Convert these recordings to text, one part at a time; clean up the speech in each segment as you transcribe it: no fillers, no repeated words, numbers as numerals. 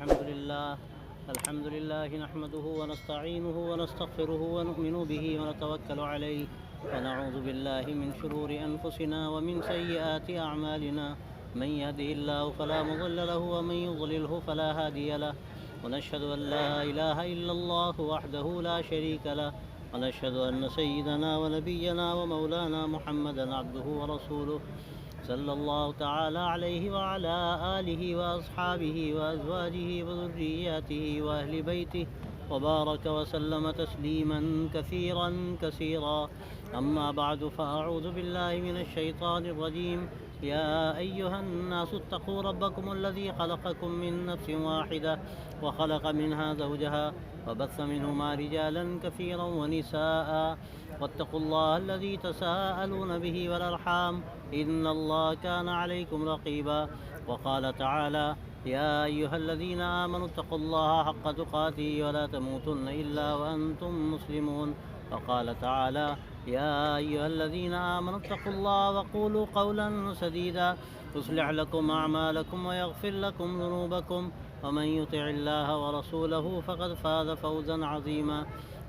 الحمد لله نحمده ونستعينه ونستغفره ونؤمن به ونتوكل عليه ونعوذ بالله من شرور أنفسنا ومن سيئات أعمالنا من يهده الله فلا مضل له ومن يضلله فلا هادي له ونشهد أن لا إله إلا الله وحده لا شريك له ونشهد أن سيدنا ونبينا ومولانا محمدا عبده ورسوله صلى الله تعالى عليه وعلى آله وأصحابه وأزواجه وذرياته وأهل بيته وبارك وسلم تسليما كثيرا كثيرا أما بعد فأعوذ بالله من الشيطان الرجيم يا أيها الناس اتقوا ربكم الذي خلقكم من نفس واحدة وخلق منها زوجها وبث منهما رجالا كثيرا ونساء واتقوا الله الذي تساءلون به والأرحام إن الله كان عليكم رقيبا وقال تعالى يا أيها الذين آمنوا اتقوا الله حق تقاته ولا تموتن إلا وأنتم مسلمون وقال تعالى يا أيها الذين آمنوا اتقوا الله وقولوا قولا سديدا يصلح لكم أعمالكم ويغفر لكم ذنوبكم ومن يطع الله ورسوله فقد فاز فوزا عظيما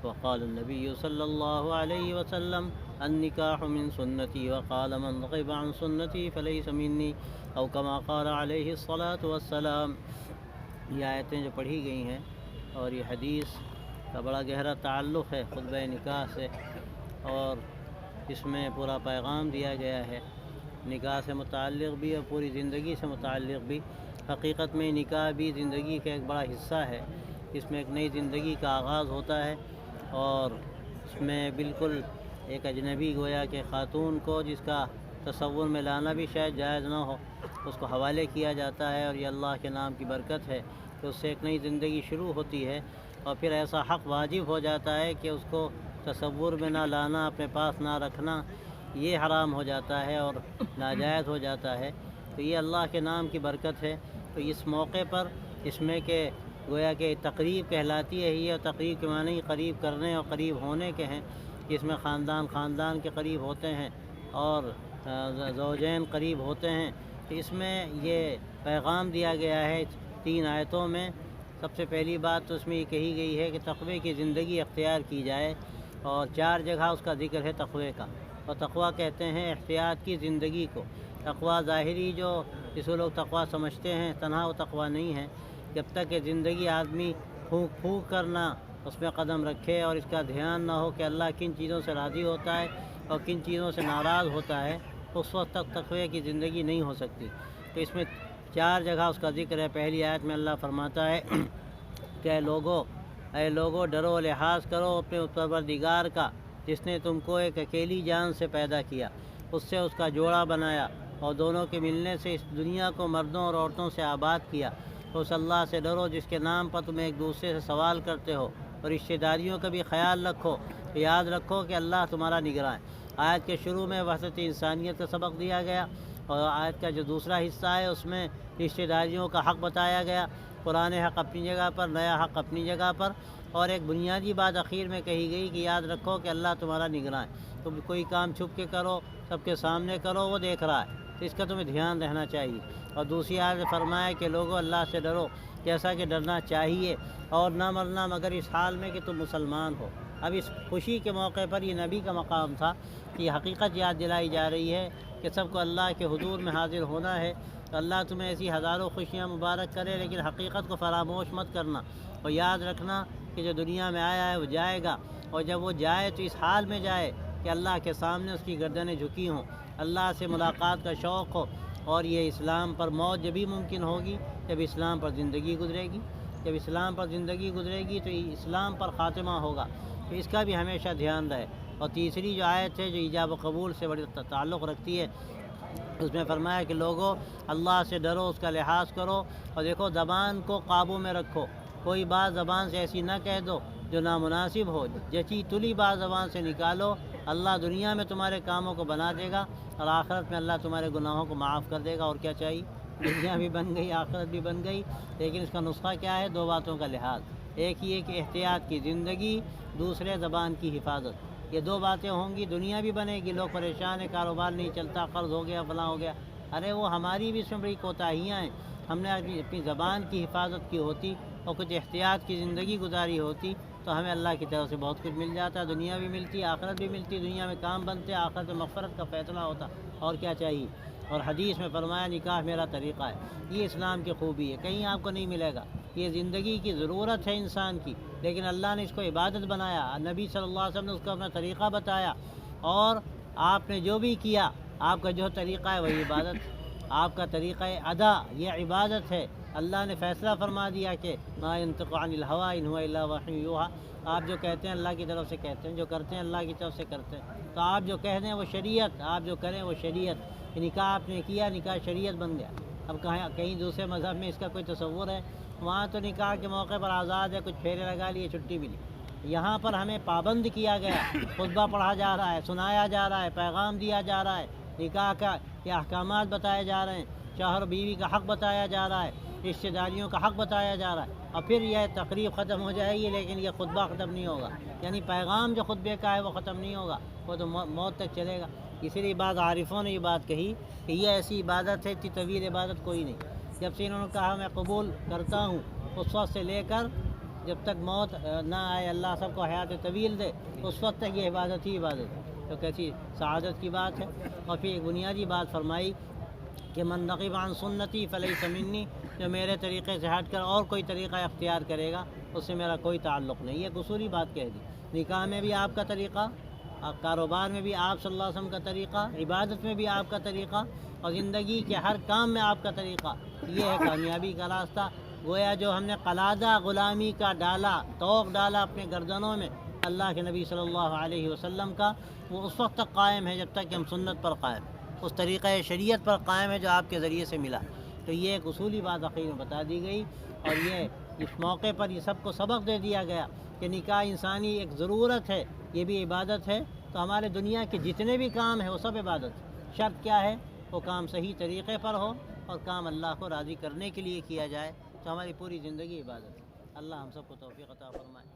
وقال النبي صلى الله عليه وسلم النكاح من سنتي وقال من رغب عن سنتي فليس مني أو كما قال عليه الصلاة والسلام. یہ آیتیں جو پڑھی گئی ہیں اور یہ حدیث کا بڑا گہرا تعلق ہے خطبہ نکاح سے اور اس میں پورا پیغام دیا گیا ہے نکاح سے متعلق بھی اور پوری زندگی سے متعلق بھی. حقیقت میں نکاح بھی زندگی کا ایک بڑا حصہ ہے. اس میں ایک نئی زندگی کا آغاز ہوتا ہے اور اس میں بالکل ایک اجنبی گویا کہ خاتون کو جس کا تصور میں لانا بھی شاید جائز نہ ہو اس کو حوالے کیا جاتا ہے اور یہ اللہ کے نام کی برکت ہے کہ اس سے ایک نئی زندگی شروع ہوتی ہے اور پھر ایسا حق واجب ہو جاتا ہے کہ اس کو تصور میں نہ لانا اپنے پاس نہ رکھنا یہ حرام ہو جاتا ہے اور ناجائز ہو جاتا ہے. تو یہ اللہ کے نام کی برکت ہے. تو اس موقع پر اس میں کہ گویا کہ تقریب کہلاتی ہے یہ تقریب کے معنی قریب کرنے اور قریب ہونے کے ہیں. اس میں خاندان کے قریب ہوتے ہیں اور زوجین قریب ہوتے ہیں. تو اس میں یہ پیغام دیا گیا ہے 3 آیتوں میں. سب سے پہلی بات تو اس میں یہ کہی گئی ہے کہ تقوی کی زندگی اختیار کی جائے اور 4 جگہ اس کا ذکر ہے تقوی کا. اور تقوی کہتے ہیں احتیاط کی زندگی کو. تقوی ظاہری جو جس کو لوگ تقوی سمجھتے ہیں تنہا وہ تقوی نہیں ہے. جب تک کہ زندگی آدمی پھونک کرنا اس میں قدم رکھے اور اس کا دھیان نہ ہو کہ اللہ کن چیزوں سے راضی ہوتا ہے اور کن چیزوں سے ناراض ہوتا ہے اس وقت تک تقوی کی زندگی نہیں ہو سکتی. تو اس میں 4 جگہ اس کا ذکر ہے. پہلی آیت میں اللہ فرماتا ہے کہ اے لوگو ڈرو لحاظ کرو اپنے پروردگار کا جس نے تم کو ایک اکیلی جان سے پیدا کیا اس سے اس کا جوڑا بنایا اور دونوں کے ملنے سے اس دنیا کو مردوں اور عورتوں سے آباد کیا. اس اللہ سے ڈرو جس کے نام پر تم ایک دوسرے سے سوال کرتے ہو اور رشتہ داریوں کا بھی خیال رکھو. یاد رکھو کہ اللہ تمہارا نگراں ہے. آیت کے شروع میں وحدت انسانیت کا سبق دیا گیا اور آیت کا جو دوسرا حصہ ہے اس میں رشتہ داریوں کا حق بتایا گیا. پرانے حق اپنی جگہ پر نیا حق اپنی جگہ پر اور ایک بنیادی بات اخیر میں کہی گئی کہ یاد رکھو کہ اللہ تمہارا نگراں ہے. تم کوئی کام چھپ کے کرو سب کے سامنے کرو وہ دیکھ رہا ہے تو اس کا تمہیں دھیان رہنا چاہیے. اور دوسری آیت میں فرمایا کہ لوگوں اللہ سے ڈرو جیسا کہ ڈرنا چاہیے اور نہ مرنا مگر اس حال میں کہ تم مسلمان ہو. اب اس خوشی کے موقع پر یہ نبی کا مقام تھا کہ یہ حقیقت یاد دلائی جا رہی ہے کہ سب کو اللہ کے حضور میں حاضر ہونا ہے. تو اللہ تمہیں ایسی ہزاروں خوشیاں مبارک کرے لیکن حقیقت کو فراموش مت کرنا اور یاد رکھنا کہ جو دنیا میں آیا ہے وہ جائے گا اور جب وہ جائے تو اس حال میں جائے کہ اللہ کے سامنے اس کی گردنیں جھکی ہوں, اللہ سے ملاقات کا شوق ہو. اور یہ اسلام پر موت جبھی ممکن ہوگی جب اسلام پر زندگی گزرے گی. جب اسلام پر زندگی گزرے گی تو اسلام پر خاتمہ ہوگا. تو اس کا بھی ہمیشہ دھیان رہے. اور تیسری جو آیت ہے جو ایجاب و قبول سے بڑی تعلق رکھتی ہے اس میں فرمایا کہ لوگوں اللہ سے ڈرو اس کا لحاظ کرو اور دیکھو زبان کو قابو میں رکھو. کوئی بات زبان سے ایسی نہ کہہ دو جو نامناسب ہو. جچی تلی بات زبان سے نکالو. اللہ دنیا میں تمہارے کاموں کو بنا دے گا اور آخرت میں اللہ تمہارے گناہوں کو معاف کر دے گا. اور کیا چاہیے؟ دنیا بھی بن گئی آخرت بھی بن گئی. لیکن اس کا نسخہ کیا ہے؟ 2 باتوں کا لحاظ. ایک یہ کہ احتیاط کی زندگی, دوسرے زبان کی حفاظت. یہ 2 باتیں ہوں گی دنیا بھی بنے گی. لوگ پریشان ہیں کاروبار نہیں چلتا قرض ہو گیا فلاں ہو گیا. ارے وہ ہماری بھی اس میں بڑی کوتاہیاں ہیں. ہم نے اپنی زبان کی حفاظت کی ہوتی اور کچھ احتیاط کی زندگی گزاری ہوتی تو ہمیں اللہ کی طرف سے بہت کچھ مل جاتا، دنیا بھی ملتی، آخرت بھی ملتی، دنیا میں کام بنتے، آخرت میں مغفرت کا فیصلہ ہوتا، اور کیا چاہیے۔ اور حدیث میں فرمایا نکاح میرا طریقہ ہے، یہ اسلام کی خوبی ہے، کہیں آپ کو نہیں ملے گا۔ یہ زندگی کی ضرورت ہے انسان کی، لیکن اللہ نے اس کو عبادت بنایا، نبی صلی اللہ علیہ وسلم نے اس کو اپنا طریقہ بتایا، اور آپ نے جو بھی کیا، آپ کا جو طریقہ ہے وہی عبادت ہے، آپ کا طریقہ ادا یہ عبادت ہے۔ اللہ نے فیصلہ فرما دیا کہ ما ينطق عن الهوى ان هو الا وحی یوحى، آپ جو کہتے ہیں اللہ کی طرف سے کہتے ہیں، جو کرتے ہیں اللہ کی طرف سے کرتے ہیں، تو آپ جو کہہ دیں وہ شریعت، آپ جو کریں وہ شریعت۔ نکاح آپ نے کیا، نکاح شریعت بن گیا۔ اب کہیں دوسرے مذہب میں اس کا کوئی تصور ہے؟ وہاں تو نکاح کے موقع پر آزاد ہے، کچھ پھیرے لگا لیے، چھٹی بھی لی۔ یہاں پر ہمیں پابند کیا گیا، خطبہ پڑھا جا رہا ہے، سنایا جا رہا ہے، پیغام دیا جا رہا ہے، نکاح کا یہ احکامات بتائے جا رہے ہیں، شوہر و بیوی کا حق بتایا جا رہا ہے، رشتہ داریوں کا حق بتایا جا رہا ہے، اور پھر یہ تقریب ختم ہو جائے گی لیکن یہ خطبہ ختم نہیں ہوگا، یعنی پیغام جو خطبے کا ہے وہ ختم نہیں ہوگا، وہ تو موت تک چلے گا۔ اسی لیے بعض عارفوں نے یہ بات کہی کہ یہ ایسی عبادت ہے، اتنی طویل عبادت کوئی نہیں۔ جب سے انہوں نے کہا میں قبول کرتا ہوں، اس وقت سے لے کر جب تک موت نہ آئے، اللہ سب کو حیات طویل دے، اس وقت تک یہ عبادت ہی عبادت ہے، تو کیسی سعادت کی بات ہے۔ اور پھر ایک بنیادی بات فرمائی کہ من رغب عن سنتی فلیس منی، جو میرے طریقے سے ہٹ کر اور کوئی طریقہ اختیار کرے گا اس سے میرا کوئی تعلق نہیں۔ یہ اصولی بات کہہ دی۔ نکاح میں بھی آپ کا طریقہ، کاروبار میں بھی آپ صلی اللہ علیہ وسلم کا طریقہ، عبادت میں بھی آپ کا طریقہ، اور زندگی کے ہر کام میں آپ کا طریقہ، یہ ہے کامیابی کا راستہ۔ گویا جو ہم نے قلادہ غلامی کا ڈالا، توق ڈالا اپنے گردنوں میں اللہ کے نبی صلی اللہ علیہ وسلم کا، وہ اس وقت تک قائم ہے جب تک کہ ہم سنت پر قائم، اس طریقہ شریعت پر قائم ہے جو آپ کے ذریعے سے ملا۔ تو یہ ایک اصولی بات اخیر میں بتا دی گئی، اور یہ اس موقع پر یہ سب کو سبق دے دیا گیا کہ نکاح انسانی ایک ضرورت ہے، یہ بھی عبادت ہے۔ تو ہمارے دنیا کے جتنے بھی کام ہیں وہ سب عبادت ہے، شرط کیا ہے؟ وہ کام صحیح طریقے پر ہو اور کام اللہ کو راضی کرنے کے لیے کیا جائے، تو ہماری پوری زندگی عبادت ہے۔ اللہ ہم سب کو توفیق عطا فرمائے۔